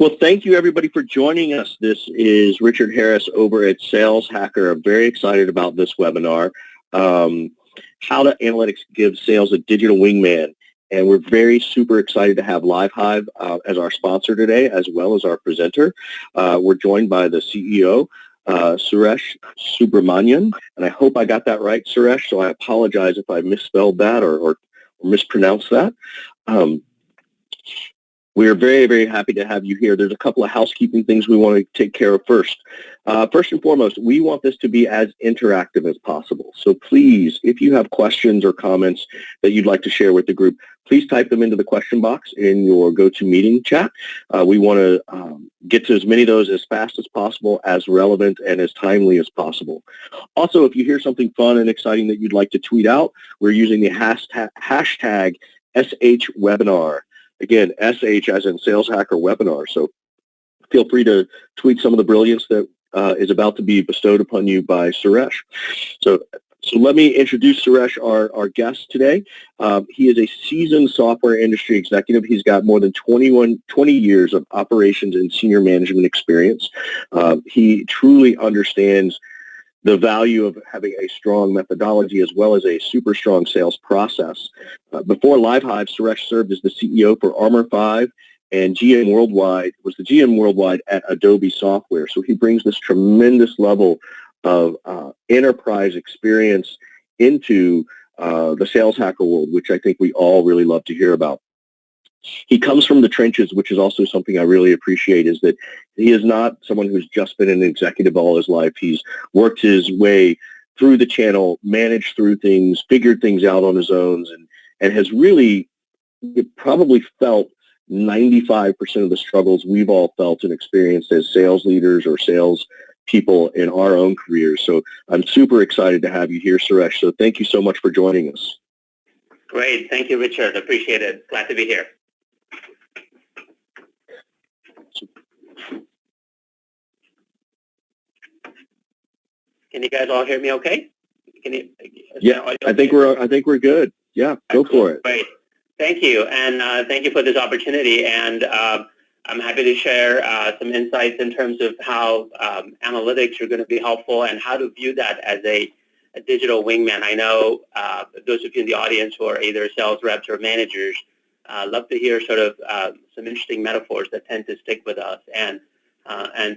Well, thank you, everybody, for joining us. This is Richard Harris over at Sales Hacker. I'm very excited about this webinar, How to Analytics Give Sales a Digital Wingman. And we're very super excited to have LiveHive as our sponsor today, as well as our presenter. We're joined by the CEO, Suresh Balasubramanian, and I hope I got that right, Suresh, so I apologize if I misspelled that or mispronounced that. We are very, very happy to have you here. There's a couple of housekeeping things we want to take care of first. First and foremost, we want this to be as interactive as possible. So please, if you have questions or comments that you'd like to share with the group, please type them into the question box in your GoToMeeting chat. We want to get to as many of those as fast as possible, as relevant and as timely as possible. Also, if you hear something fun and exciting that you'd like to tweet out, we're using the hashtag SHWebinar. Again, SH as in Sales Hacker Webinar. So feel free to tweet some of the brilliance that is about to be bestowed upon you by Suresh. So let me introduce Suresh, our guest today. He is a seasoned software industry executive. He's got more than 20 years of operations and senior management experience. He truly understands the value of having a strong methodology as well as a super strong sales process. Before LiveHive, Suresh served as the CEO for Armour 5 and GM Worldwide, was the GM Worldwide at Adobe Software. So he brings this tremendous level of enterprise experience into the sales hacker world, which I think we all really love to hear about. He comes from the trenches, which is also something I really appreciate, is that he is not someone who's just been an executive all his life. He's worked his way through the channel, managed through things, figured things out on his own, and has really probably felt 95% of the struggles we've all felt and experienced as sales leaders or sales people in our own careers. So I'm super excited to have you here, Suresh. So thank you so much for joining us. Great. Thank you, Richard. Appreciate it. Glad to be here. Can you guys all hear me okay? Yeah, I think we're good. Yeah, go for it. Great. Thank you, and thank you for this opportunity. And I'm happy to share some insights in terms of how analytics are going to be helpful and how to view that as a digital wingman. I know those of you in the audience who are either sales reps or managers love to hear sort of some interesting metaphors that tend to stick with us. And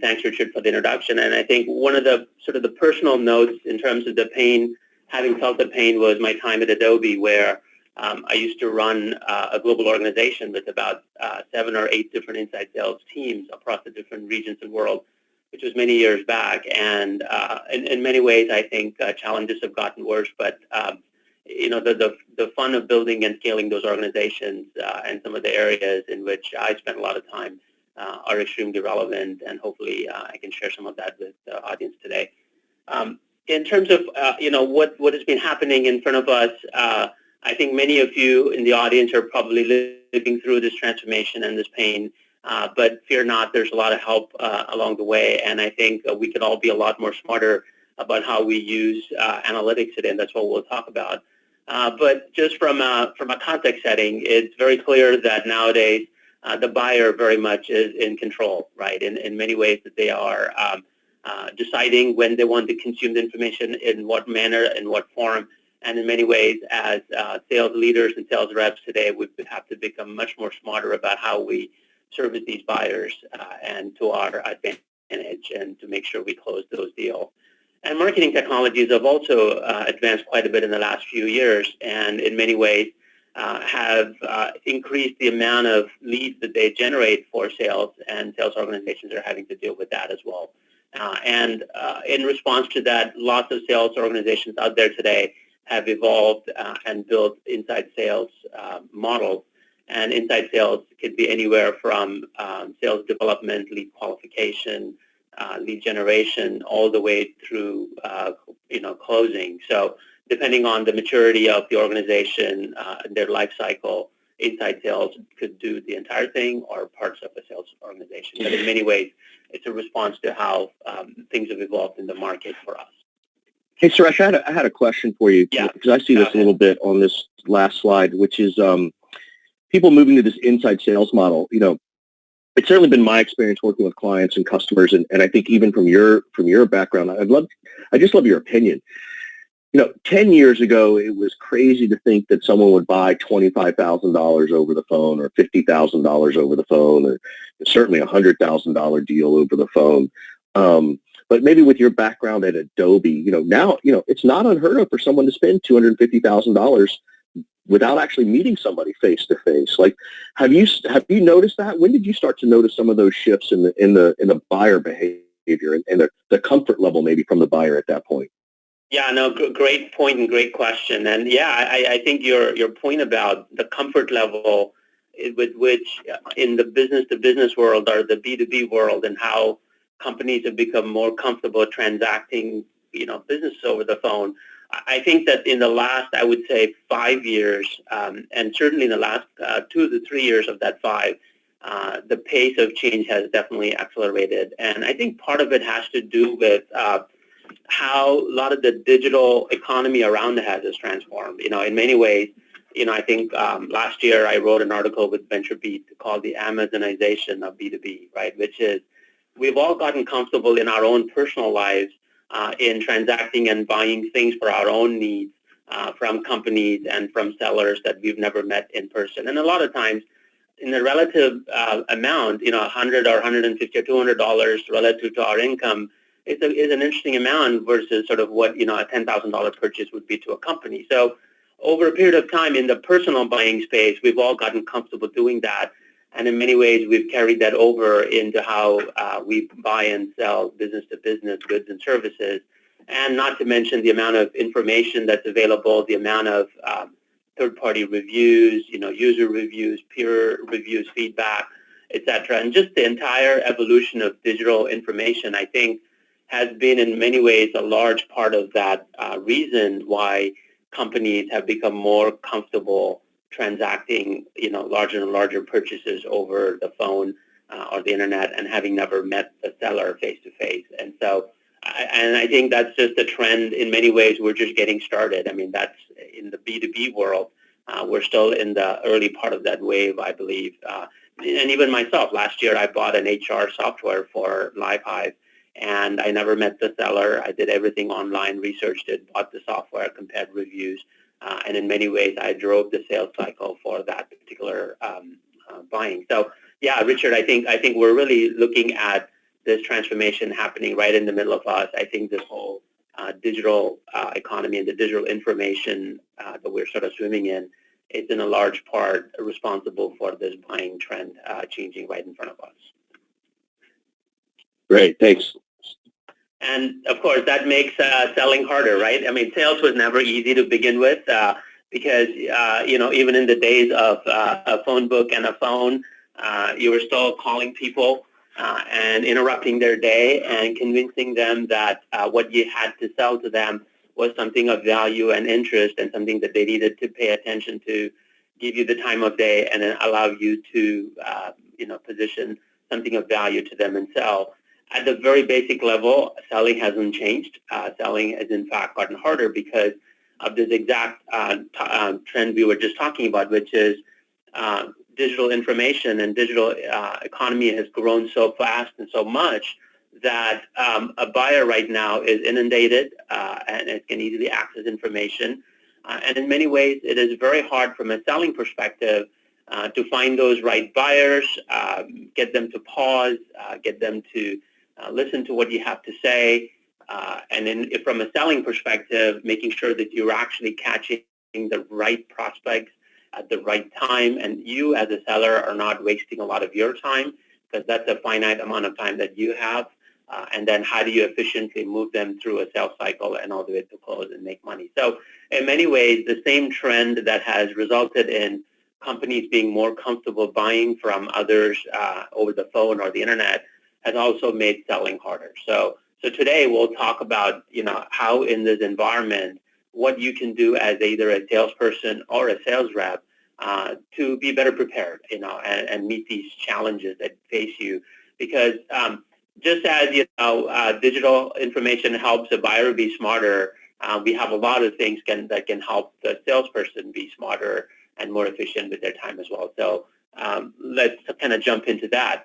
thanks, Richard, for the introduction. And I think one of the sort of the personal notes in terms of the pain, having felt the pain, was my time at Adobe, where I used to run a global organization with about 7 or 8 different inside sales teams across the different regions of the world, which was many years back. And in many ways, I think challenges have gotten worse. But the fun of building and scaling those organizations and some of the areas in which I spent a lot of time are extremely relevant, and hopefully I can share some of that with the audience today. In terms of what has been happening in front of us, I think many of you in the audience are probably living through this transformation and this pain, but fear not, there's a lot of help along the way, and I think we could all be a lot more smarter about how we use analytics today, and that's what we'll talk about. But just from a context setting, it's very clear that nowadays the buyer very much is in control, right? In many ways that they are deciding when they want to consume the information, in what manner, in what form, and in many ways as sales leaders and sales reps today, we have to become much more smarter about how we service these buyers and to our advantage, and to make sure we close those deals. And marketing technologies have also advanced quite a bit in the last few years, and in many ways have increased the amount of leads that they generate for sales, and sales organizations are having to deal with that as well. And in response to that, lots of sales organizations out there today have evolved and built inside sales models. And inside sales could be anywhere from sales development, lead qualification, lead generation, all the way through closing. So depending on the maturity of the organization and their life cycle, inside sales could do the entire thing or parts of a sales organization. But in many ways, it's a response to how things have evolved in the market for us. Hey, Suresh, I had a question for you, because I see this a little bit on this last slide, which is people moving to this inside sales model. it's certainly been my experience working with clients and customers, and I think even from your background, I just love your opinion. 10 years ago, it was crazy to think that someone would buy $25,000 over the phone or $50,000 over the phone, or certainly a $100,000 deal over the phone. But maybe with your background at Adobe, now, it's not unheard of for someone to spend $250,000 without actually meeting somebody face to face. Like, have you noticed that? When did you start to notice some of those shifts in the buyer behavior and the comfort level maybe from the buyer at that point? Yeah, no, great point and great question. And yeah, I think your point about the comfort level with which in the business-to-business world or the B2B world, and how companies have become more comfortable transacting, business over the phone. I think that in the last, I would say, 5 years, and certainly in the last 2 to 3 years of that 5, the pace of change has definitely accelerated. And I think part of it has to do with how a lot of the digital economy around us has transformed. In many ways, I think last year I wrote an article with VentureBeat called the Amazonization of B2B, right? Which is, we've all gotten comfortable in our own personal lives in transacting and buying things for our own needs from companies and from sellers that we've never met in person. And a lot of times, in the relative amount, $100 or $150 or $200 relative to our income, is an interesting amount versus sort of what a $10,000 purchase would be to a company. So over a period of time in the personal buying space, we've all gotten comfortable doing that, and in many ways we've carried that over into how we buy and sell business-to-business goods and services, and not to mention the amount of information that's available, the amount of third-party reviews, user reviews, peer reviews, feedback, etc., and just the entire evolution of digital information, I think, has been in many ways a large part of that reason why companies have become more comfortable transacting, larger and larger purchases over the phone or the internet, and having never met the seller face to face. And so, I think that's just a trend. In many ways, we're just getting started. I mean, that's in the B2B world. We're still in the early part of that wave, I believe. And even myself, last year I bought an HR software for LiveHive, and I never met the seller. I did everything online, researched it, bought the software, compared reviews, and in many ways, I drove the sales cycle for that particular buying. So, yeah, Richard, I think we're really looking at this transformation happening right in the middle of us. I think this whole digital economy and the digital information that we're sort of swimming in is in a large part responsible for this buying trend changing right in front of us. Great, thanks. And of course, that makes selling harder, right? I mean, sales was never easy to begin with because, even in the days of a phone book and a phone, you were still calling people and interrupting their day and convincing them that what you had to sell to them was something of value and interest and something that they needed to pay attention to, give you the time of day, and then allow you to, position something of value to them and sell. At the very basic level, selling hasn't changed. Selling has, in fact, gotten harder because of this exact trend we were just talking about, which is digital information and digital economy has grown so fast and so much that a buyer right now is inundated and it can easily access information. And in many ways, it is very hard from a selling perspective to find those right buyers, get them to pause, get them to listen to what you have to say, and then from a selling perspective, making sure that you're actually catching the right prospects at the right time, and you as a seller are not wasting a lot of your time, because that's a finite amount of time that you have, and then how do you efficiently move them through a sales cycle and all the way to close and make money. So in many ways, the same trend that has resulted in companies being more comfortable buying from others over the phone or the internet has also made selling harder. So today we'll talk about, how in this environment, what you can do as either a salesperson or a sales rep to be better prepared, and meet these challenges that face you. Because just as, digital information helps a buyer be smarter, we have a lot of things that can help the salesperson be smarter and more efficient with their time as well. So let's kind of jump into that.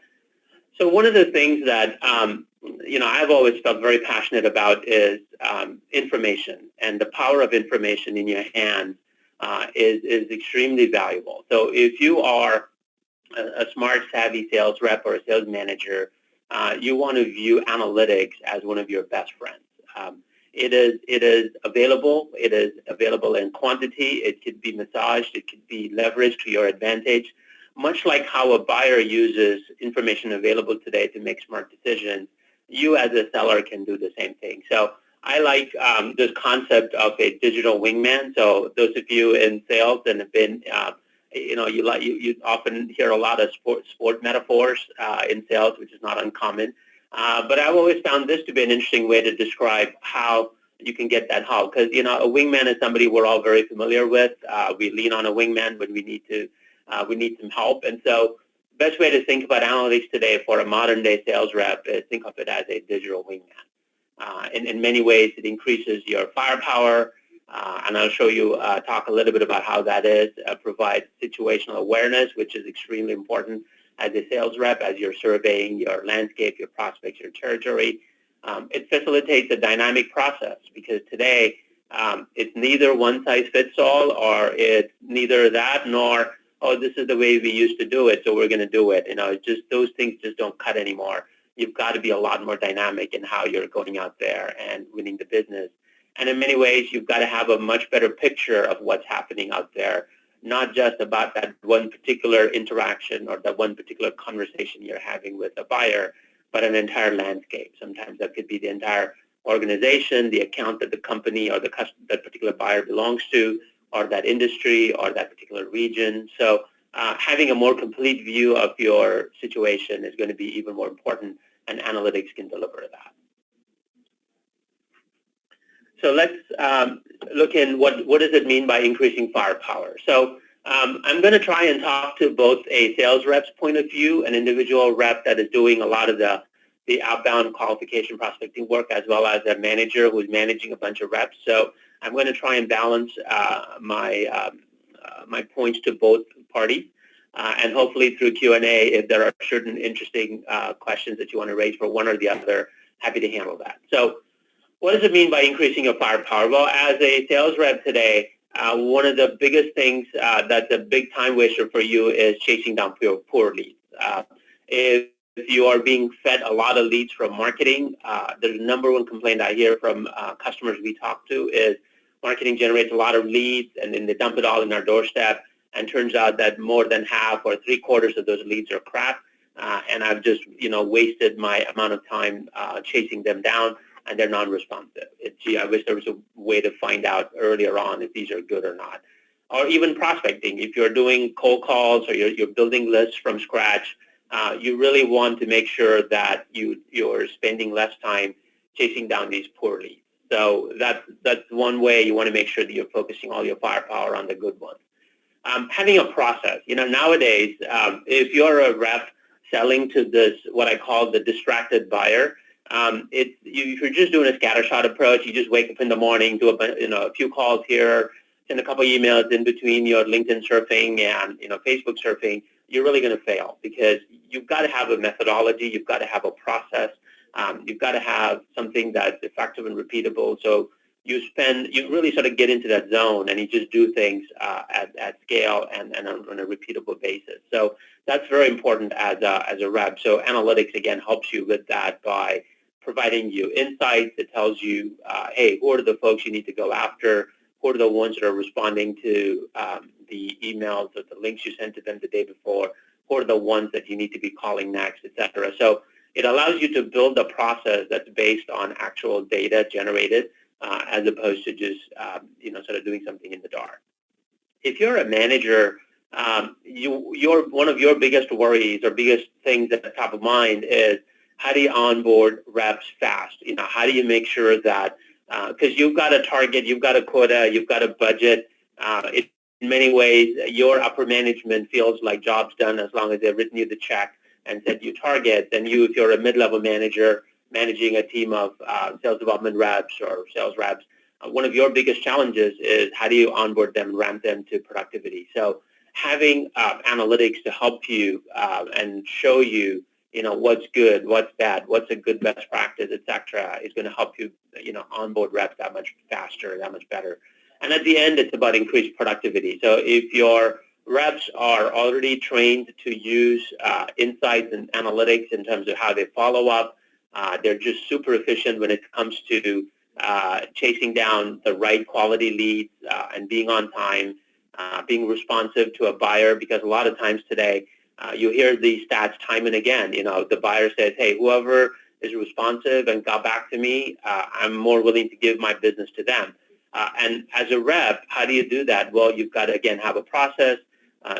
So one of the things that I've always felt very passionate about is information, and the power of information in your hands is extremely valuable. So if you are a smart, savvy sales rep or a sales manager, you want to view analytics as one of your best friends. It is available. It is available in quantity. It could be massaged. It could be leveraged to your advantage. Much like how a buyer uses information available today to make smart decisions, you as a seller can do the same thing. So I like this concept of a digital wingman. So those of you in sales and have been, you often hear a lot of sport metaphors in sales, which is not uncommon. But I've always found this to be an interesting way to describe how you can get that help. Because, a wingman is somebody we're all very familiar with. We lean on a wingman when we need some help. And so best way to think about analytics today for a modern-day sales rep is think of it as a digital wingman. In many ways, it increases your firepower, and I'll show you, talk a little bit about how that is, provides situational awareness, which is extremely important as a sales rep, as you're surveying your landscape, your prospects, your territory. It facilitates a dynamic process because today it's neither one size fits all, or it's neither that nor, oh, this is the way we used to do it, so we're going to do it. It's just those things just don't cut anymore. You've got to be a lot more dynamic in how you're going out there and winning the business. And in many ways, you've got to have a much better picture of what's happening out there, not just about that one particular interaction or that one particular conversation you're having with a buyer, but an entire landscape. Sometimes that could be the entire organization, the account that the company or that particular buyer belongs to, or that industry or that particular region. So having a more complete view of your situation is going to be even more important, and analytics can deliver that. So let's look in what does it mean by increasing firepower. So I'm going to try and talk to both a sales rep's point of view, an individual rep that is doing a lot of the outbound qualification prospecting work, as well as a manager who's managing a bunch of reps. So I'm going to try and balance my points to both parties. And hopefully through Q&A, if there are certain interesting questions that you want to raise for one or the other, happy to handle that. So what does it mean by increasing your firepower? Well, as a sales rep today, one of the biggest things that's a big time waster for you is chasing down poor leads. If you are being fed a lot of leads from marketing, the number one complaint I hear from customers we talk to is marketing generates a lot of leads, and then they dump it all in our doorstep, and turns out that more than half or 3/4 of those leads are crap, and I've just wasted my amount of time chasing them down, and they're non-responsive. Gee, I wish there was a way to find out earlier on if these are good or not. Or even prospecting. If you're doing cold calls or you're building lists from scratch, you really want to make sure that you're spending less time chasing down these poor leads. So that's one way you want to make sure that you're focusing all your firepower on the good ones. Having a process. Nowadays, if you're a rep selling to this, what I call the distracted buyer, if you're just doing a scattershot approach, you just wake up in the morning, do a few calls here, send a couple emails in between your LinkedIn surfing and Facebook surfing, you're really going to fail because you've got to have a methodology, you've got to have a process, you've got to have something that's effective and repeatable. So you really sort of get into that zone and you just do things at scale and on a repeatable basis. So that's very important as a rep. So analytics, again, helps you with that by providing you insights. It tells you, hey, who are the folks you need to go after? Who are the ones that are responding to the emails or the links you sent to them the day before? Who are the ones that you need to be calling next, et cetera? So it allows you to build a process that's based on actual data generated as opposed to just, sort of doing something in the dark. If you're a manager, one of your biggest worries or biggest things at the top of mind is how do you onboard reps fast? How do you make sure that, because you've got a target, you've got a quota, you've got a budget. In many ways, your upper management feels like job's done as long as they've written you the check and set you targets. And if you're a mid-level manager managing a team of sales development reps or sales reps, one of your biggest challenges is how do you onboard them and ramp them to productivity? So having analytics to help you and show you what's good, what's bad, what's a good best practice, etc., is going to help you, onboard reps that much faster, that much better. And at the end, it's about increased productivity. So if your reps are already trained to use insights and analytics in terms of how they follow up, they're just super efficient when it comes to chasing down the right quality leads and being on time, being responsive to a buyer, because a lot of times today, you hear these stats time and again. The buyer says, hey, whoever is responsive and got back to me, I'm more willing to give my business to them. And as a rep, how do you do that? Well, you've got to, again, have a process,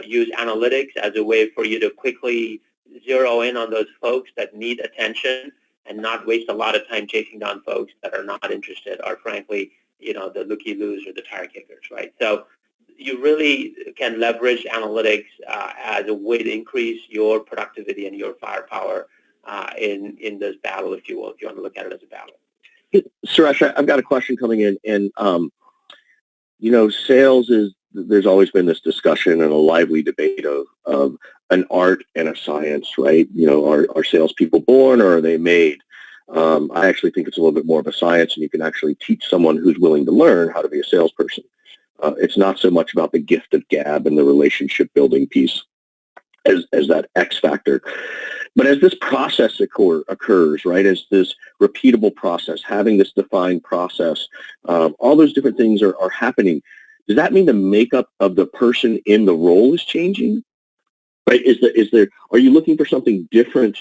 use analytics as a way for you to quickly zero in on those folks that need attention and not waste a lot of time chasing down folks that are not interested or, frankly, the looky-loos or the tire kickers, right? So you really can leverage analytics as a way to increase your productivity and your firepower in this battle, if you will, if you want to look at it as a battle. Suresh, I've got a question coming in, and sales there's always been this discussion and a lively debate of an art and a science, right? Are salespeople born or are they made? I actually think it's a little bit more of a science, and you can actually teach someone who's willing to learn how to be a salesperson. It's not so much about the gift of gab and the relationship building piece as that X factor. But as this process occurs, right, as this repeatable process, having this defined process, all those different things are happening. Does that mean the makeup of the person in the role is changing? Right? Are you looking for something different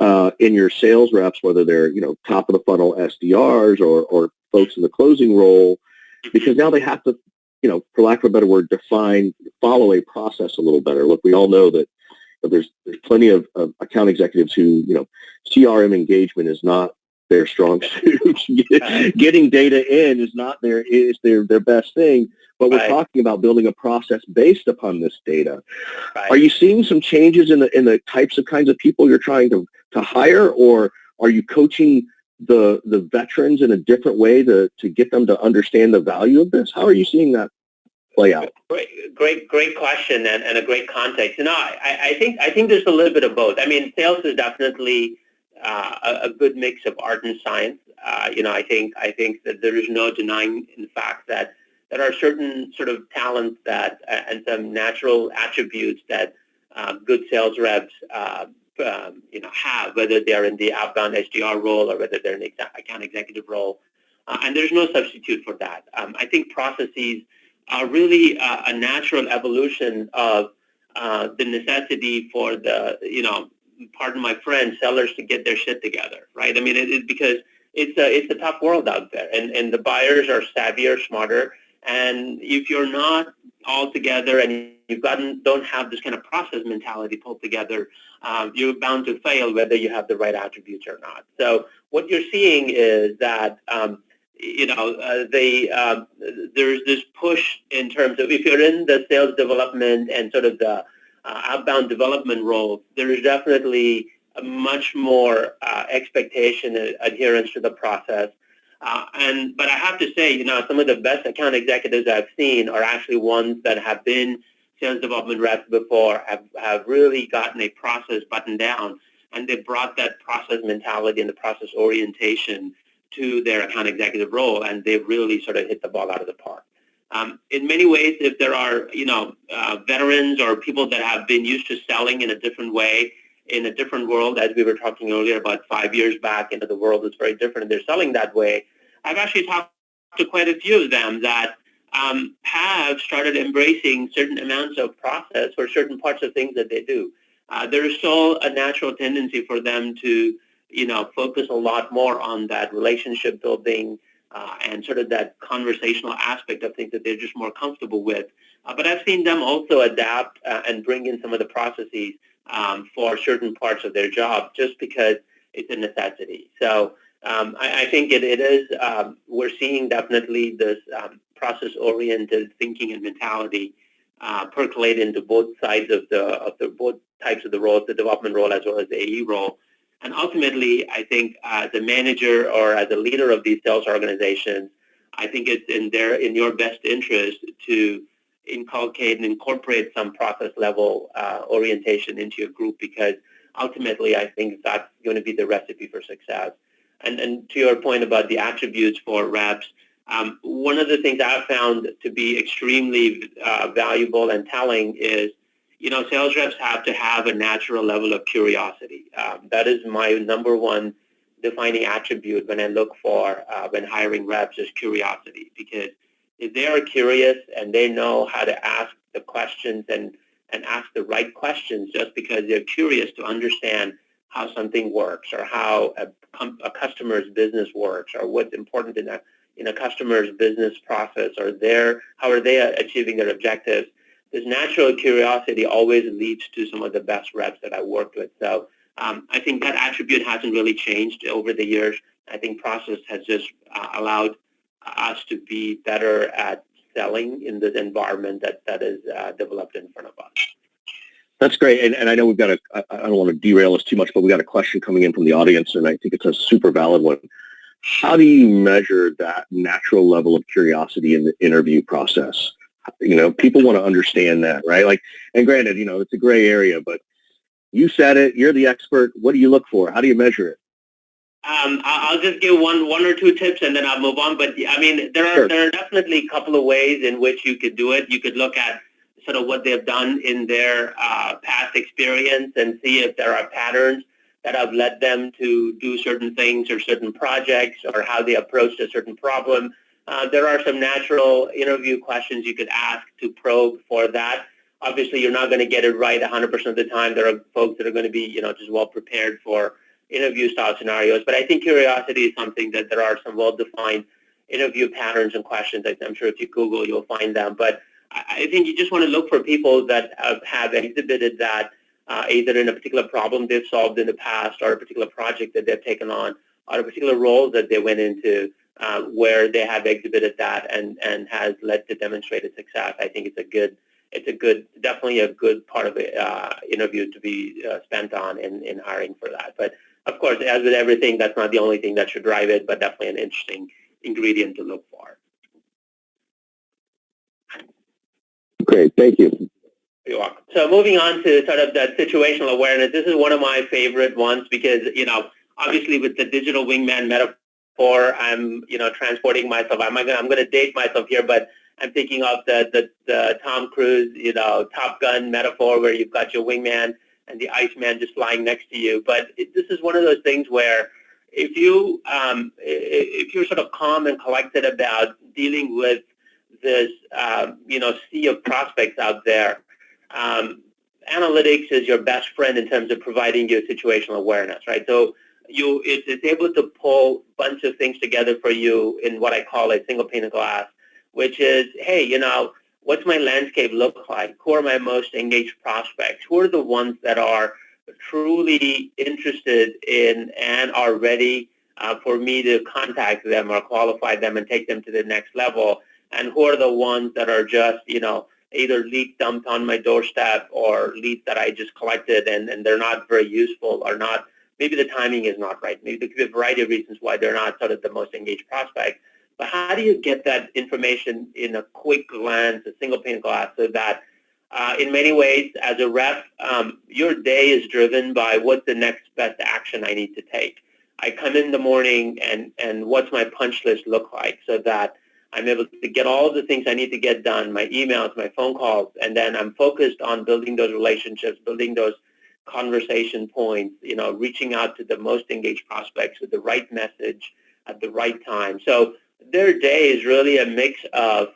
in your sales reps, whether they're top of the funnel SDRs or folks in the closing role? Because now they have to, for lack of a better word, follow a process a little better. Look, we all know that there's plenty of account executives who, CRM engagement is not their strong suit. Getting data in is not their best thing. But we're talking about building a process based upon this data. Right. Are you seeing some changes in the types of kinds of people you're trying to hire, or are you coaching the veterans in a different way to get them to understand the value of this? How are you seeing that play out? Great question, and a great context. I think there's a little bit of both. I mean, sales is definitely a good mix of art and science. I think that there is no denying the fact that there are certain sort of talents and some natural attributes that good sales reps have, whether they're in the outbound SDR role or whether they're in the account executive role, and there's no substitute for that. I think processes are really a natural evolution of the necessity for the, pardon my French, sellers to get their shit together, right? I mean, because it's a tough world out there, and the buyers are savvier, smarter, and if you're not all together and don't have this kind of process mentality pulled together, you're bound to fail whether you have the right attributes or not. So what you're seeing is that there's this push in terms of, if you're in the sales development and sort of the outbound development role, there is definitely a much more expectation and adherence to the process. But I have to say, some of the best account executives I've seen are actually ones that have been sales development reps before, have really gotten a process buttoned down, and they brought that process mentality and the process orientation to their account executive role, and they've really sort of hit the ball out of the park. In many ways, if there are, veterans or people that have been used to selling in a different way, in a different world, as we were talking earlier about 5 years back, the world is very different and they're selling that way, I've actually talked to quite a few of them that have started embracing certain amounts of process for certain parts of things that they do. There is still a natural tendency for them to focus a lot more on that relationship building and sort of that conversational aspect of things that they're just more comfortable with. But I've seen them also adapt and bring in some of the processes for certain parts of their job just because it's a necessity. So I think it is, we're seeing definitely this process-oriented thinking and mentality percolate into both sides of both types of the roles, the development role as well as the AE role. And ultimately, I think as a manager or as a leader of these sales organizations, I think it's in your best interest to inculcate and incorporate some process level orientation into your group, because ultimately, I think that's going to be the recipe for success. And to your point about the attributes for reps, one of the things I've found to be extremely valuable and telling is, sales reps have to have a natural level of curiosity. That is my number one defining attribute when I look for when hiring reps is curiosity, because if they are curious and they know how to ask the questions and ask the right questions just because they're curious to understand how something works or how a customer's business works or what's important in a customer's business process or how are they achieving their objectives. This natural curiosity always leads to some of the best reps that I worked with. So I think that attribute hasn't really changed over the years. I think process has just allowed us to be better at selling in this environment that is developed in front of us. That's great. And I know I don't want to derail us too much, but we got a question coming in from the audience, and I think it's a super valid one. How do you measure that natural level of curiosity in the interview process? People want to understand that, right? Like, and granted, it's a gray area, but you said it, you're the expert. What do you look for? How do you measure it? I'll just give one or two tips and then I'll move on. But I mean, there are definitely a couple of ways in which you could do it. You could look at sort of what they've done in their past experience and see if there are patterns that have led them to do certain things or certain projects or how they approached a certain problem. There are some natural interview questions you could ask to probe for that. Obviously, you're not going to get it right 100% of the time. There are folks that are going to be, just well prepared for interview style scenarios. But I think curiosity is something that there are some well-defined interview patterns and questions. I'm sure if you Google, you'll find them. But I think you just want to look for people that have exhibited that either in a particular problem they've solved in the past or a particular project that they've taken on or a particular role that they went into where they have exhibited that and has led to demonstrated success. I think definitely a good part of the interview to be spent on in hiring for that. But of course, as with everything, that's not the only thing that should drive it, but definitely an interesting ingredient to look for. Great, thank you. You're welcome. So moving on to sort of that situational awareness, this is one of my favorite ones because, obviously with the digital wingman metaphor, I'm, transporting myself. I'm going to date myself here, but I'm thinking of the Tom Cruise, Top Gun metaphor where you've got your wingman and the Iceman just lying next to you. But this is one of those things where if you're sort of calm and collected about dealing with this, sea of prospects out there, analytics is your best friend in terms of providing you situational awareness, right? So it's able to pull a bunch of things together for you in what I call a single pane of glass, which is, hey, what's my landscape look like? Who are my most engaged prospects? Who are the ones that are truly interested in and are ready for me to contact them or qualify them and take them to the next level? And who are the ones that are just, either leads dumped on my doorstep or leads that I just collected and they're not very useful or not, maybe the timing is not right. Maybe there could be a variety of reasons why they're not sort of the most engaged prospect. But how do you get that information in a quick glance, a single pane of glass, so that in many ways, as a rep, your day is driven by what's the next best action I need to take. I come in the morning and what's my punch list look like so that I'm able to get all the things I need to get done, my emails, my phone calls, and then I'm focused on building those relationships, building those conversation points, reaching out to the most engaged prospects with the right message at the right time. So their day is really a mix of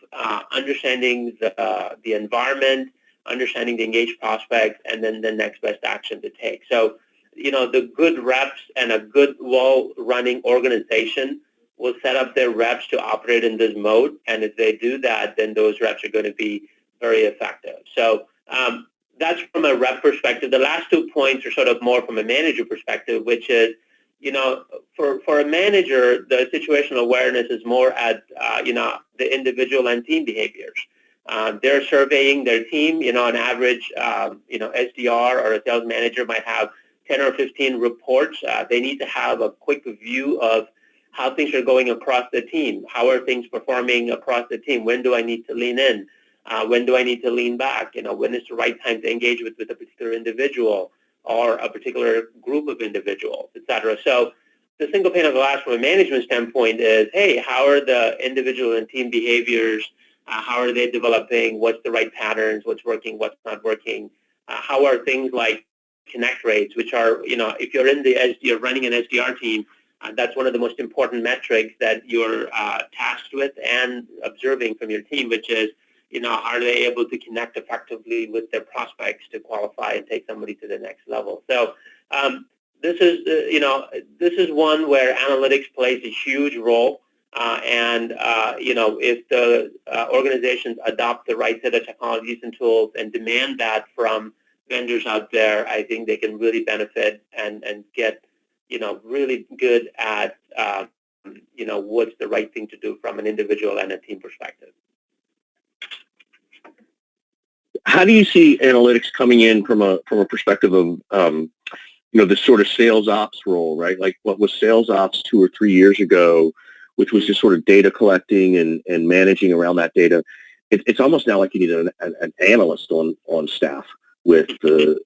understanding the environment, understanding the engaged prospects, and then the next best action to take. So, the good reps and a good, well-running organization will set up their reps to operate in this mode. And if they do that, then those reps are going to be very effective. So that's from a rep perspective. The last 2 points are sort of more from a manager perspective, which is, for a manager, the situational awareness is more at, the individual and team behaviors. They're surveying their team, on average, SDR or a sales manager might have 10 or 15 reports. They need to have a quick view of how things are going across the team. How are things performing across the team? When do I need to lean in? When do I need to lean back? When is the right time to engage with a particular individual? or a particular group of individuals, et cetera. So the single pane of glass from a management standpoint is, hey, how are the individual and team behaviors? How are they developing? What's the right patterns? What's working? What's not working? How are things like connect rates, which are, if you're in you're running an SDR team, that's one of the most important metrics that you're tasked with and observing from your team, which is, are they able to connect effectively with their prospects to qualify and take somebody to the next level? So this is, this is one where analytics plays a huge role. If the organizations adopt the right set of technologies and tools and demand that from vendors out there, I think they can really benefit and get, really good at, what's the right thing to do from an individual and a team perspective. How do you see analytics coming in from a perspective of, this sort of sales ops role, right? Like what was sales ops 2 or 3 years ago, which was just sort of data collecting and managing around that data. It's almost now like you need an analyst on staff with to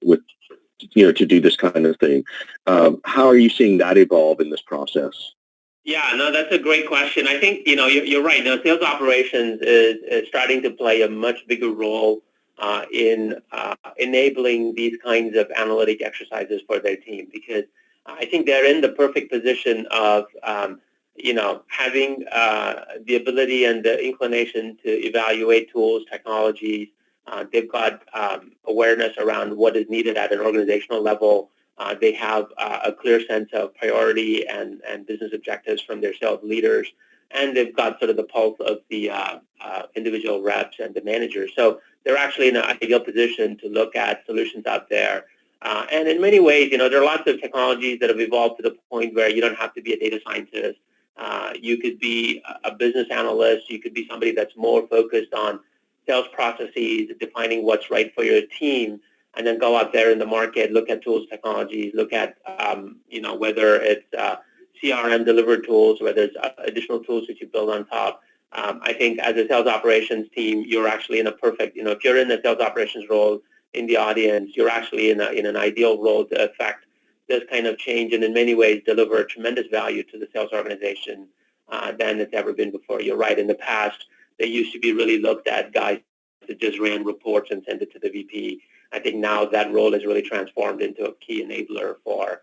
do this kind of thing. How are you seeing that evolve in this process? Yeah, no, that's a great question. I think, you're right. Now, sales operations is starting to play a much bigger role in enabling these kinds of analytic exercises for their team, because I think they're in the perfect position of, having the ability and the inclination to evaluate tools, technologies. They've got awareness around what is needed at an organizational level. They have a clear sense of priority and business objectives from their sales leaders, and they've got sort of the pulse of the individual reps and the managers. So they're actually in an ideal position to look at solutions out there. And in many ways, there are lots of technologies that have evolved to the point where you don't have to be a data scientist. You could be a business analyst. You could be somebody that's more focused on sales processes, defining what's right for your team, and then go out there in the market, look at tools, technologies, look at, whether it's CRM delivered tools, whether it's additional tools that you build on top. I think as a sales operations team, you're actually in a perfect, if you're in the sales operations role in the audience, you're actually in an ideal role to affect this kind of change and in many ways deliver tremendous value to the sales organization than it's ever been before. You're right. In the past, they used to be really looked at guys that just ran reports and sent it to the VP. I think now that role is really transformed into a key enabler for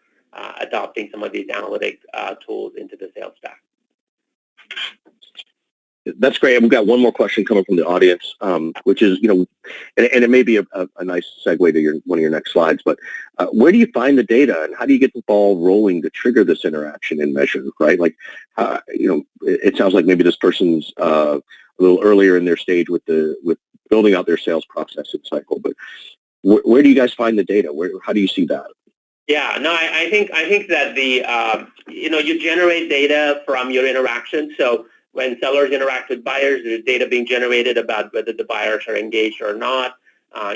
adopting some of these analytic tools into the sales stack. That's great. We've got one more question coming from the audience, which is, and it may be a nice segue to one of your next slides, but where do you find the data and how do you get the ball rolling to trigger this interaction and measure, right? Like, it sounds like maybe this person's a little earlier in their stage with building out their sales process and cycle, but where do you guys find the data? How do you see that? Yeah, no, I think that you generate data from your interaction. So when sellers interact with buyers, there's data being generated about whether the buyers are engaged or not.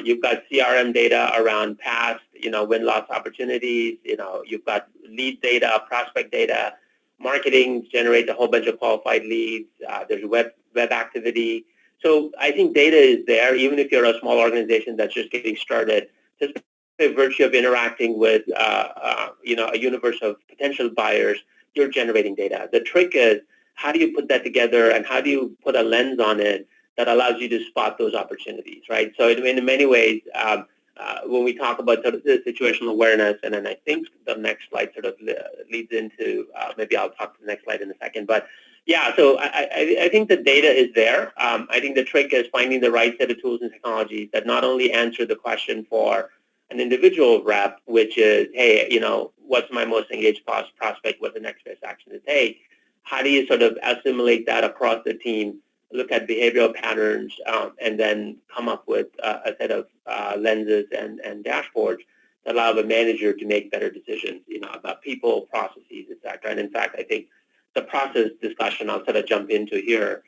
You've got CRM data around past, win-loss opportunities. You've got lead data, prospect data. Marketing generates a whole bunch of qualified leads. There's web activity. So I think data is there, even if you're a small organization that's just getting started. Just by virtue of interacting with, a universe of potential buyers, you're generating data. The trick is, how do you put that together and how do you put a lens on it that allows you to spot those opportunities, right? So in many ways, when we talk about sort of the situational awareness, and then I think the next slide sort of leads into, maybe I'll talk to the next slide in a second, but yeah, so I think the data is there. I think the trick is finding the right set of tools and technologies that not only answer the question for an individual rep, which is, hey, what's my most engaged prospect, what the next best action to take? How do you sort of assimilate that across the team, look at behavioral patterns, and then come up with a set of lenses and dashboards that allow the manager to make better decisions, about people, processes, et cetera. And in fact, I think the process discussion I'll sort of jump into here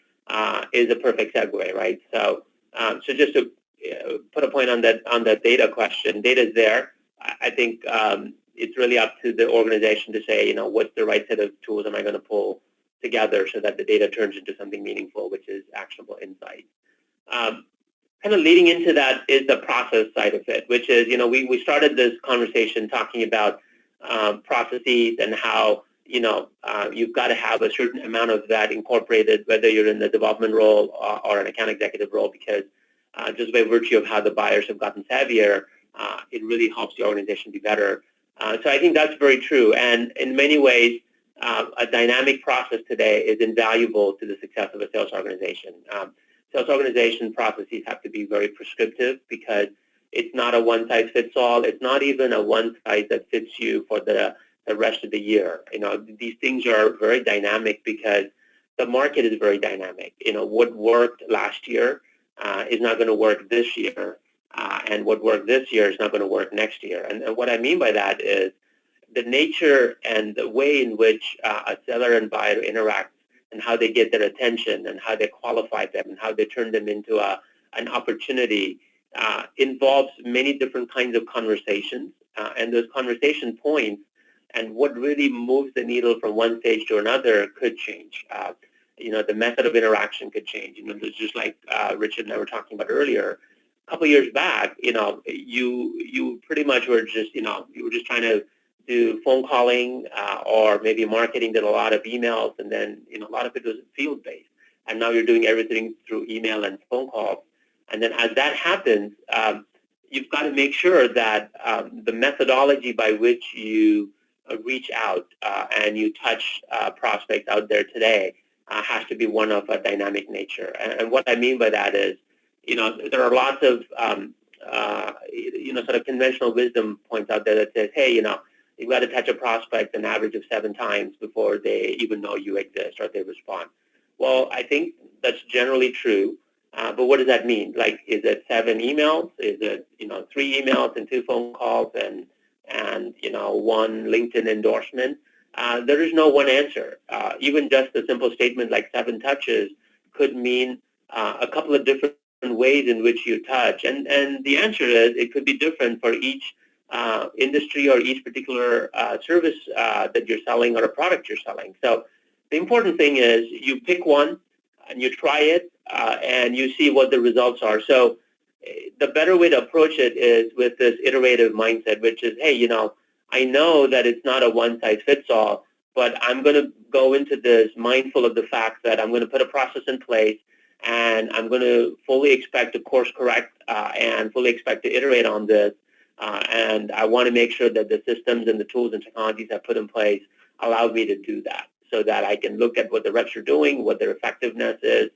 is a perfect segue, right? So just to put a point on that data question, data is there. I think it's really up to the organization to say, what's the right set of tools am I going to pull together so that the data turns into something meaningful, which is actionable insight. kind of leading into that is the process side of it, which is, we started this conversation talking about processes and how, you've got to have a certain amount of that incorporated, whether you're in the development role or an account executive role, because just by virtue of how the buyers have gotten savvier, it really helps the organization be better. So I think that's very true. And in many ways, a dynamic process today is invaluable to the success of a sales organization. Sales organization processes have to be very prescriptive because it's not a one-size-fits-all. It's not even a one-size that fits you for the rest of the year. These things are very dynamic because the market is very dynamic. What worked last year is not going to work this year, and what worked this year is not going to work next year. And what I mean by that is the nature and the way in which a seller and buyer interact and how they get their attention and how they qualify them and how they turn them into an opportunity involves many different kinds of conversations. And those conversation points and what really moves the needle from one stage to another could change. The method of interaction could change. There's just like Richard and I were talking about earlier. A couple of years back, you pretty much were just, you were just trying to do phone calling or maybe marketing, did a lot of emails, and then, a lot of it was field-based. And now you're doing everything through email and phone calls. And then as that happens, you've got to make sure that the methodology by which you reach out and you touch prospects out there today has to be one of a dynamic nature. And what I mean by that is, there are lots of, sort of conventional wisdom points out there that says, hey, you've got to touch a prospect an average of 7 times before they even know you exist or they respond. Well, I think that's generally true. But what does that mean? Like, is it 7 emails? Is it, 3 emails and 2 phone calls and 1 LinkedIn endorsement? There is no one answer. Even just a simple statement like 7 touches could mean a couple of different ways in which you touch. And the answer is it could be different for each industry or each particular service that you're selling or a product you're selling. So the important thing is you pick one and you try it and you see what the results are. So the better way to approach it is with this iterative mindset, which is, hey, I know that it's not a one-size-fits-all, but I'm going to go into this mindful of the fact that I'm going to put a process in place and I'm going to fully expect to course correct and fully expect to iterate on this. And I want to make sure that the systems and the tools and technologies I put in place allow me to do that so that I can look at what the reps are doing, what their effectiveness is,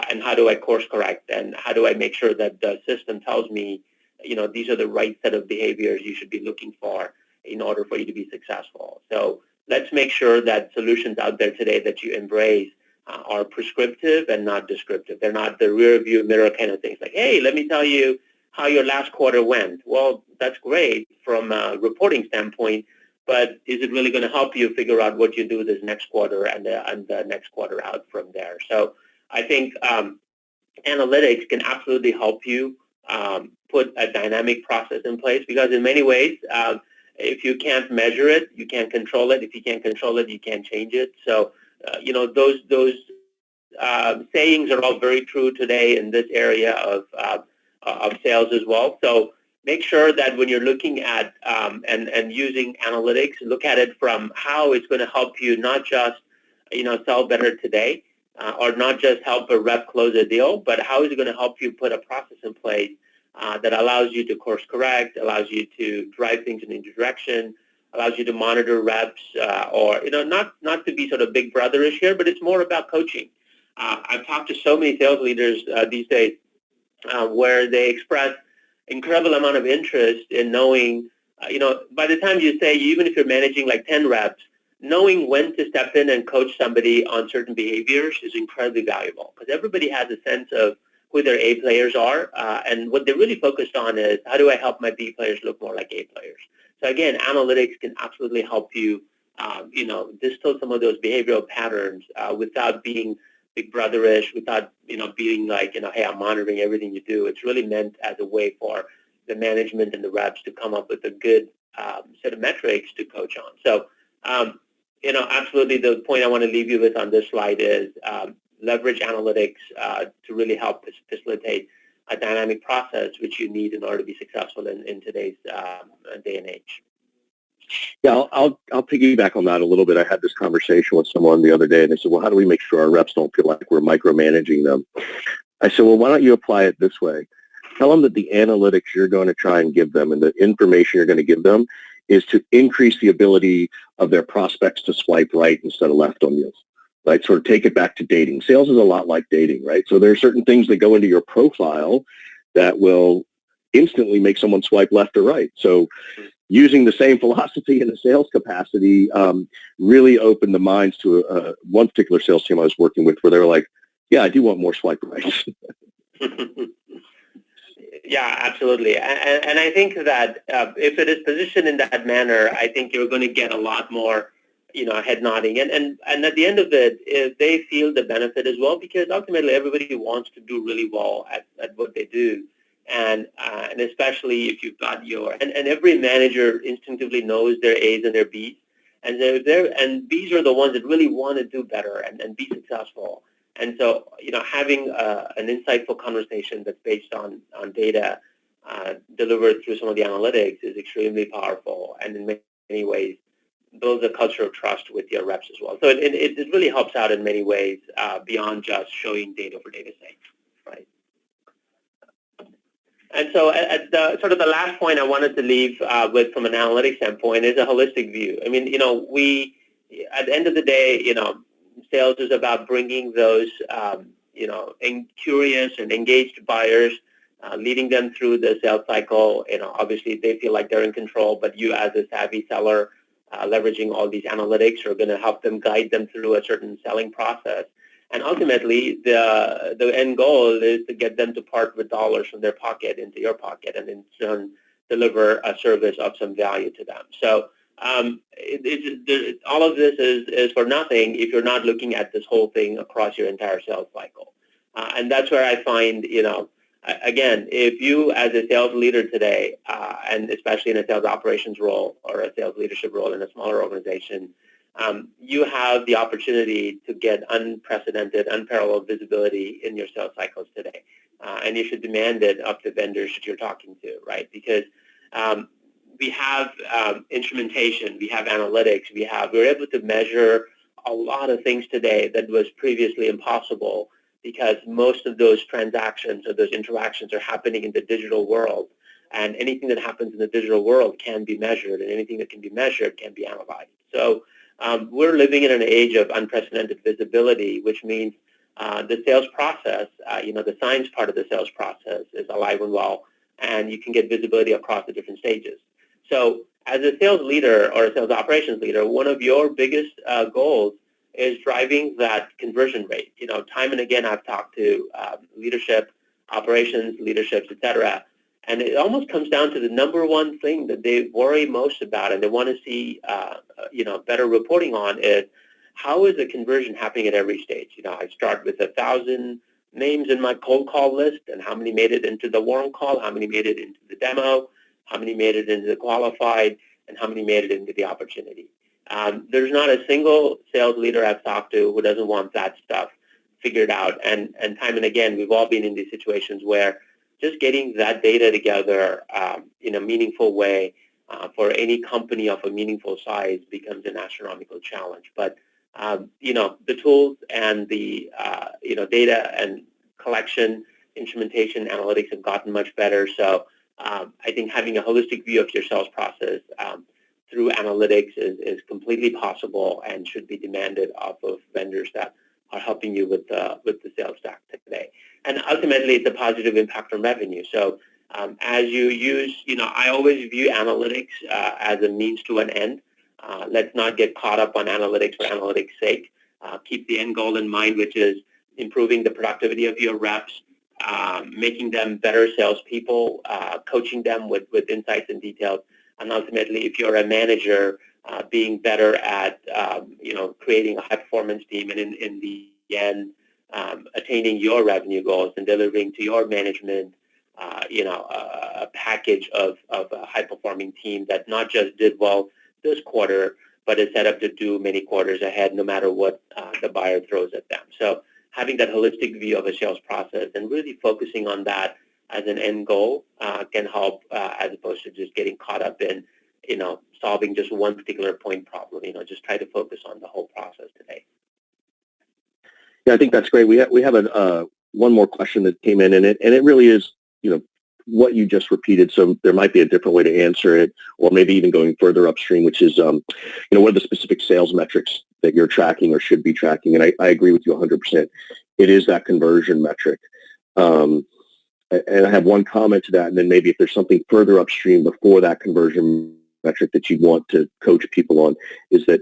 and how do I course correct, and how do I make sure that the system tells me, these are the right set of behaviors you should be looking for in order for you to be successful. So let's make sure that solutions out there today that you embrace are prescriptive and not descriptive. They're not the rear view mirror kind of things like, hey, let me tell you how your last quarter went. Well, that's great from a reporting standpoint, but is it really going to help you figure out what you do this next quarter and the next quarter out from there? So I think analytics can absolutely help you put a dynamic process in place, because in many ways, if you can't measure it, you can't control it. If you can't control it, you can't change it. So, those sayings are all very true today in this area of sales as well. So make sure that when you're looking at and using analytics, look at it from how it's going to help you not just, sell better today or not just help a rep close a deal, but how is it going to help you put a process in place that allows you to course correct, allows you to drive things in a new direction, allows you to monitor reps or, not to be sort of big brotherish here, but it's more about coaching. I've talked to so many sales leaders these days where they express incredible amount of interest in knowing, by the time you say, even if you're managing like 10 reps, knowing when to step in and coach somebody on certain behaviors is incredibly valuable, because everybody has a sense of who their A players are, and what they're really focused on is how do I help my B players look more like A players. So again, analytics can absolutely help you, distill some of those behavioral patterns without being big brotherish, without, being like, hey, I'm monitoring everything you do. It's really meant as a way for the management and the reps to come up with a good set of metrics to coach on. So, absolutely the point I want to leave you with on this slide is leverage analytics to really help facilitate a dynamic process which you need in order to be successful in today's day and age. Yeah, I'll piggyback on that a little bit. I had this conversation with someone the other day, and they said, well, how do we make sure our reps don't feel like we're micromanaging them? I said, well, why don't you apply it this way? Tell them that the analytics you're going to try and give them and the information you're going to give them is to increase the ability of their prospects to swipe right instead of left on you, right? Sort of take it back to dating. Sales is a lot like dating, right? So there are certain things that go into your profile that will instantly make someone swipe left or right. So using the same philosophy in a sales capacity really opened the minds to one particular sales team I was working with where they were like, yeah, I do want more swipe rights. Yeah, absolutely. And I think that if it is positioned in that manner, I think you're going to get a lot more, head nodding. And at the end of it, they feel the benefit as well, because ultimately everybody wants to do really well at what they do. And especially if you've got and every manager instinctively knows their A's and their B's. And B's are the ones that really want to do better and be successful. And so, having an insightful conversation that's based on data delivered through some of the analytics is extremely powerful, and in many ways builds a culture of trust with your reps as well. So it really helps out in many ways beyond just showing data for data's sake, right? And so at the sort of the last point I wanted to leave with from an analytics standpoint is a holistic view. I mean, we, at the end of the day, sales is about bringing those, curious and engaged buyers, leading them through the sales cycle. Obviously they feel like they're in control, but you as a savvy seller, leveraging all these analytics are going to help them guide them through a certain selling process. And ultimately, the end goal is to get them to part with dollars from their pocket into your pocket, and in turn deliver a service of some value to them. So all of this is for nothing if you're not looking at this whole thing across your entire sales cycle. And that's where I find, again, if you as a sales leader today, and especially in a sales operations role or a sales leadership role in a smaller organization, you have the opportunity to get unprecedented, unparalleled visibility in your sales cycles today. And you should demand it of the vendors that you're talking to, right? Because we have instrumentation, we have analytics, we're able to measure a lot of things today that was previously impossible, because most of those transactions or those interactions are happening in the digital world. And anything that happens in the digital world can be measured, and anything that can be measured can be analyzed. So we're living in an age of unprecedented visibility, which means the sales process, the science part of the sales process is alive and well, and you can get visibility across the different stages. So as a sales leader or a sales operations leader, one of your biggest goals is driving that conversion rate. Time and again, I've talked to leadership, operations, leaderships, et cetera, and it almost comes down to the number one thing that they worry most about and they want to see, better reporting on is how is the conversion happening at every stage? I start with 1,000 names in my cold call list, and how many made it into the warm call, how many made it into the demo, how many made it into the qualified, and how many made it into the opportunity. There's not a single sales leader I've talked to who doesn't want that stuff figured out. And time and again, we've all been in these situations where just getting that data together in a meaningful way for any company of a meaningful size becomes an astronomical challenge. But, the tools and the, data and collection, instrumentation, analytics have gotten much better. So I think having a holistic view of your sales process through analytics is completely possible and should be demanded off of vendors that are helping you with the sales stack today. And ultimately, it's a positive impact on revenue. So as you use, I always view analytics as a means to an end. Let's not get caught up on analytics for analytics' sake. Keep the end goal in mind, which is improving the productivity of your reps, making them better salespeople, coaching them with insights and details, and ultimately, if you're a manager, being better at creating a high-performance team, and in the end, attaining your revenue goals and delivering to your management, a package of a high-performing team that not just did well this quarter, but is set up to do many quarters ahead, no matter what the buyer throws at them. So having that holistic view of a sales process and really focusing on that as an end goal can help as opposed to just getting caught up in, solving just one particular point problem. Just try to focus on the whole process today. Yeah, I think that's great. We have one more question that came in, and it really is, what you just repeated. So there might be a different way to answer it, or maybe even going further upstream, which is, what are the specific sales metrics that you're tracking or should be tracking? And I agree with you 100%. It is that conversion metric. And I have one comment to that, and then maybe if there's something further upstream before that conversion metric that you want to coach people on, is that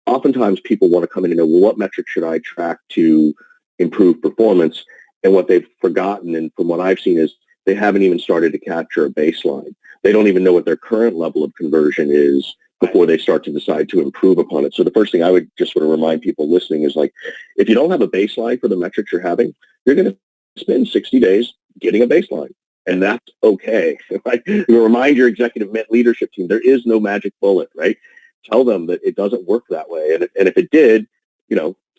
oftentimes people want to come in and know, well, what metric should I track to improve performance? And what they've forgotten, and from what I've seen, is they haven't even started to capture a baseline. They don't even know what their current level of conversion is before they start to decide to improve upon it. So the first thing I would just sort of remind people listening is, like, if you don't have a baseline for the metrics you're having, you're going to spend 60 days getting a baseline. And that's okay. Right? You remind your executive leadership team, there is no magic bullet, right? Tell them that it doesn't work that way. And if it did,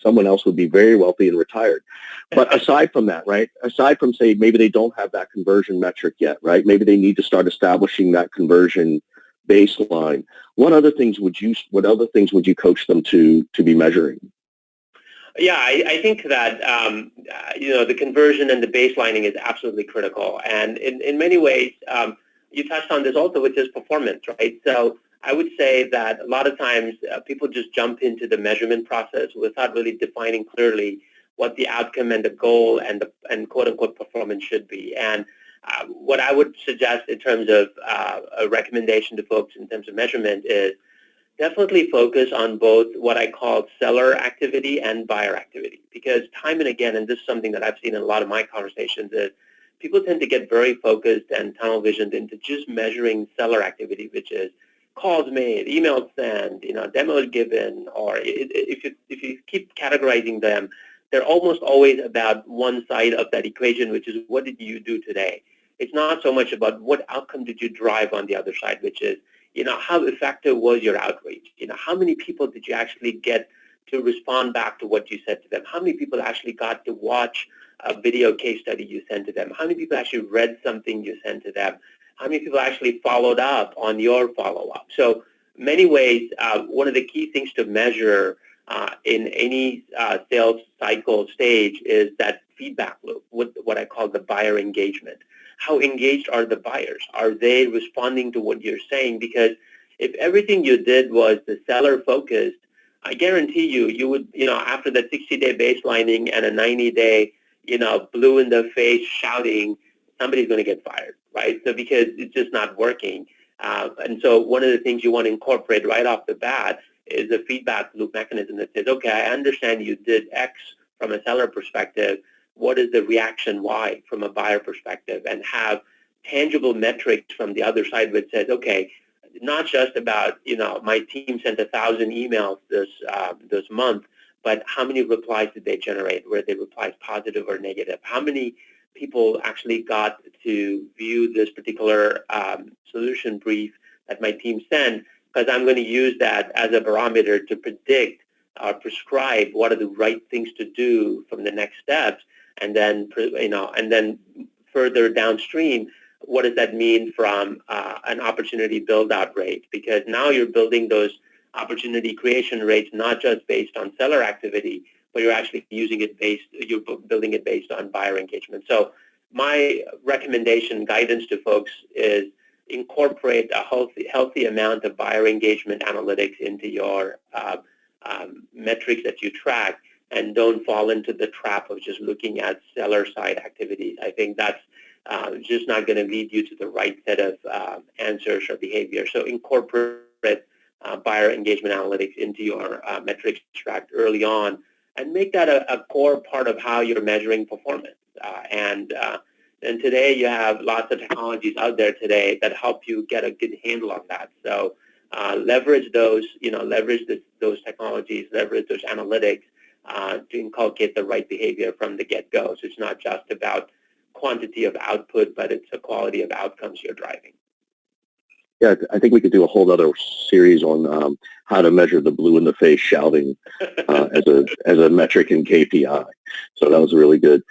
someone else would be very wealthy and retired. But aside from that, right, aside from, say, maybe they don't have that conversion metric yet, right? Maybe they need to start establishing that conversion baseline. What other things would you coach them to be measuring? Yeah, I think that, the conversion and the baselining is absolutely critical. And in many ways, you touched on this also, which is performance, right? So I would say that a lot of times people just jump into the measurement process without really defining clearly what the outcome and the goal and quote-unquote performance should be. And what I would suggest in terms of a recommendation to folks in terms of measurement is definitely focus on both what I call seller activity and buyer activity. Because time and again, and this is something that I've seen in a lot of my conversations, is people tend to get very focused and tunnel visioned into just measuring seller activity, which is calls made, emails sent, demos given, or if you keep categorizing them, they're almost always about one side of that equation, which is what did you do today? It's not so much about what outcome did you drive on the other side, which is, how effective was your outreach? How many people did you actually get to respond back to what you said to them? How many people actually got to watch a video case study you sent to them? How many people actually read something you sent to them? How many people actually followed up on your follow-up? So many ways, one of the key things to measure in any sales cycle stage is that feedback loop, what I call the buyer engagement. How engaged are the buyers? Are they responding to what you're saying? Because if everything you did was the seller focused, I guarantee you would, after that 60-day baselining and a 90-day, blue in the face shouting, somebody's going to get fired, right? So because it's just not working. And so one of the things you want to incorporate right off the bat is a feedback loop mechanism that says, okay, I understand you did X from a seller perspective. What is the reaction Y from a buyer perspective? And have tangible metrics from the other side which says, okay, not just about, my team sent 1,000 emails this month, but how many replies did they generate? Were they replies positive or negative? How many people actually got to view this particular solution brief that my team sent? Because I'm going to use that as a barometer to predict or prescribe what are the right things to do from the next steps, and then and then further downstream, what does that mean from an opportunity build-out rate? Because now you're building those opportunity creation rates not just based on seller activity, but you're actually you're building it based on buyer engagement. So my recommendation, guidance to folks is incorporate a healthy amount of buyer engagement analytics into your metrics that you track, and don't fall into the trap of just looking at seller side activities. I think that's just not going to lead you to the right set of answers or behavior. So incorporate buyer engagement analytics into your metrics track early on, and make that a core part of how you're measuring performance. And today you have lots of technologies out there today that help you get a good handle on that. So leverage those, those technologies, leverage those analytics to inculcate the right behavior from the get-go. So it's not just about quantity of output, but it's the quality of outcomes you're driving. Yeah, I think we could do a whole other series on how to measure the blue in the face shouting as a metric in KPI. So that was really good.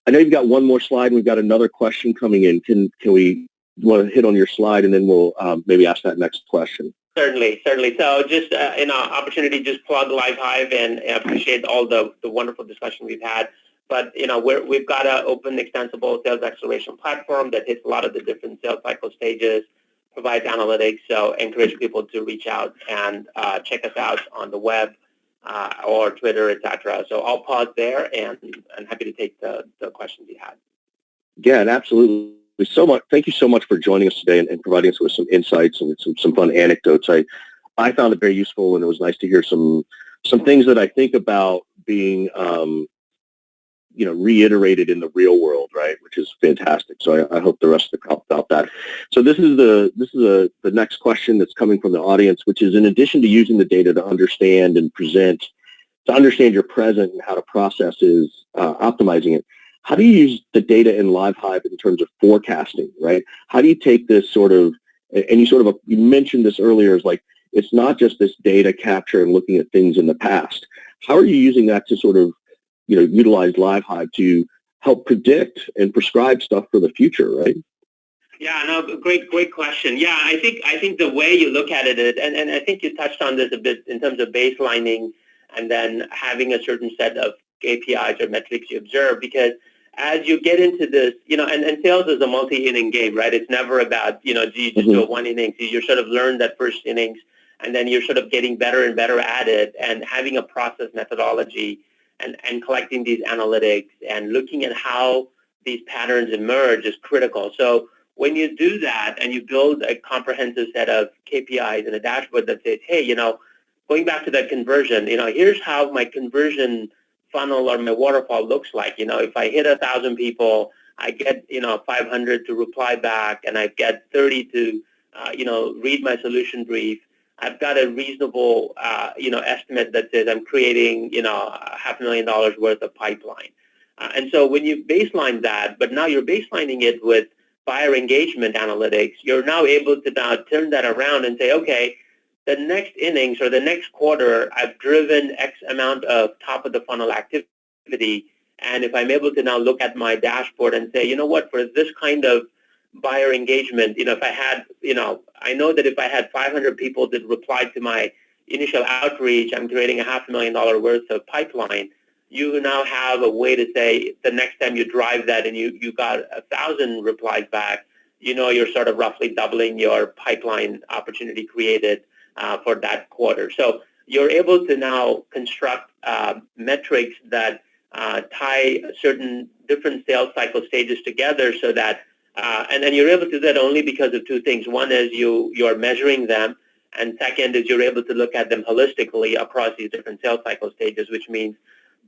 I know you've got one more slide, and we've got another question coming in. Can we want to hit on your slide, and then we'll maybe ask that next question? Certainly. So just opportunity, just plug LiveHive, and I appreciate all the wonderful discussion we've had. But we've got an open, extensible sales acceleration platform that hits a lot of the different sales cycle stages, provides analytics. So encourage people to reach out and check us out on the web or Twitter, etc. So I'll pause there, and I'm happy to take the questions you had. Yeah, and absolutely. So much. Thank you so much for joining us today and providing us with some insights and some fun anecdotes. I found it very useful, and it was nice to hear some things that I think about being reiterated in the real world, right? Which is fantastic. So I hope the rest of the crowd felt that. So this is the next question that's coming from the audience, which is, in addition to using the data to understand and present, to understand your present and how to process is optimizing it. How do you use the data in LiveHive in terms of forecasting, right? How do you take this sort of, and you mentioned this earlier, is like, it's not just this data capture and looking at things in the past. How are you using that to sort of, utilize LiveHive to help predict and prescribe stuff for the future, right? Yeah, no, great question. Yeah, I think the way you look at it is, and I think you touched on this a bit in terms of baselining and then having a certain set of KPIs or metrics you observe, because as you get into this, and sales is a multi-inning game, right? It's never about, do you just do a one inning? So you sort of learn that first innings, and then you're sort of getting better and better at it, and having a process methodology and collecting these analytics and looking at how these patterns emerge is critical. So when you do that and you build a comprehensive set of KPIs and a dashboard that says, hey, going back to that conversion, here's how my conversion funnel or my waterfall looks like. If I hit 1,000 people, I get 500 to reply back, and I get 30 to read my solution brief. I've got a reasonable estimate that says I'm creating $500,000 worth of pipeline. And so when you baseline that, but now you're baselining it with buyer engagement analytics, you're now able to now turn that around and say, okay, the next innings or the next quarter, I've driven X amount of top of the funnel activity. And if I'm able to now look at my dashboard and say, for this kind of buyer engagement, if I had, I know that if I had 500 people that replied to my initial outreach, I'm creating $500,000 worth of pipeline. You now have a way to say the next time you drive that and you got 1,000 replies back, you're sort of roughly doubling your pipeline opportunity created for that quarter. So you're able to now construct metrics that tie certain different sales cycle stages together so that, and then you're able to do that only because of two things. One is you're measuring them, and second is you're able to look at them holistically across these different sales cycle stages, which means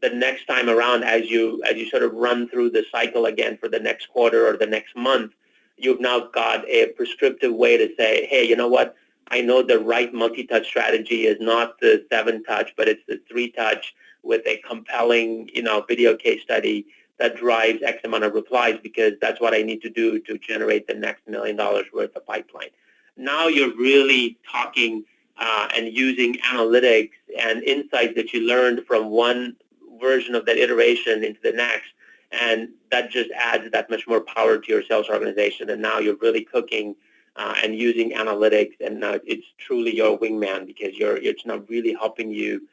the next time around, as you sort of run through the cycle again for the next quarter or the next month, you've now got a prescriptive way to say, hey, you know what? I know the right multi-touch strategy is not the 7-touch, but it's the 3-touch with a compelling, video case study that drives X amount of replies, because that's what I need to do to generate the next $1 million worth of pipeline. Now you're really talking and using analytics and insights that you learned from one version of that iteration into the next, and that just adds that much more power to your sales organization. And now you're really cooking and using analytics, and it's truly your wingman, because it's now really helping you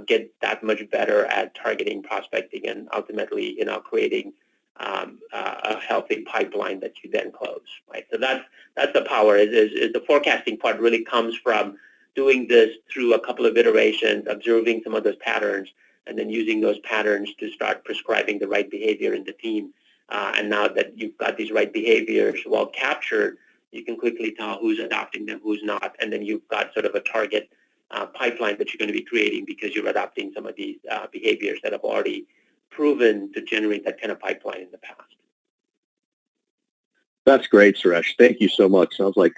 get that much better at targeting, prospecting, and ultimately, creating a healthy pipeline that you then close, right? So that's the power. Is the forecasting part really comes from doing this through a couple of iterations, observing some of those patterns, and then using those patterns to start prescribing the right behavior in the team. And now that you've got these right behaviors well captured, you can quickly tell who's adopting them, who's not, and then you've got sort of a target pipeline that you're going to be creating because you're adopting some of these behaviors that have already proven to generate that kind of pipeline in the past. That's great, Suresh. Thank you so much. Sounds like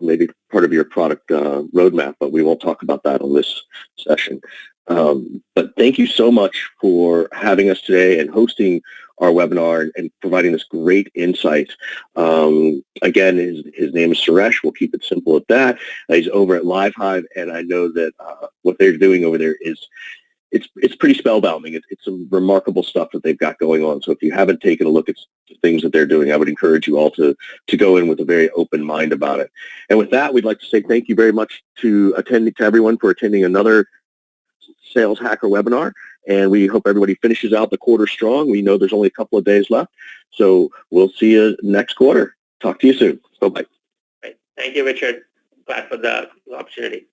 maybe part of your product roadmap, but we won't talk about that on this session. But thank you so much for having us today and hosting our webinar and providing this great insight. Again, his name is Suresh. We'll keep it simple at that. He's over at LiveHive, and I know that what they're doing over there is it's pretty spellbounding. It's some remarkable stuff that they've got going on. So if you haven't taken a look at the things that they're doing, I would encourage you all to go in with a very open mind about it. And with that, we'd like to say thank you very much to everyone for attending another Sales Hacker webinar. And we hope everybody finishes out the quarter strong. We know there's only a couple of days left. So we'll see you next quarter. Talk to you soon. Bye-bye. Great. Thank you, Richard. Glad for the opportunity.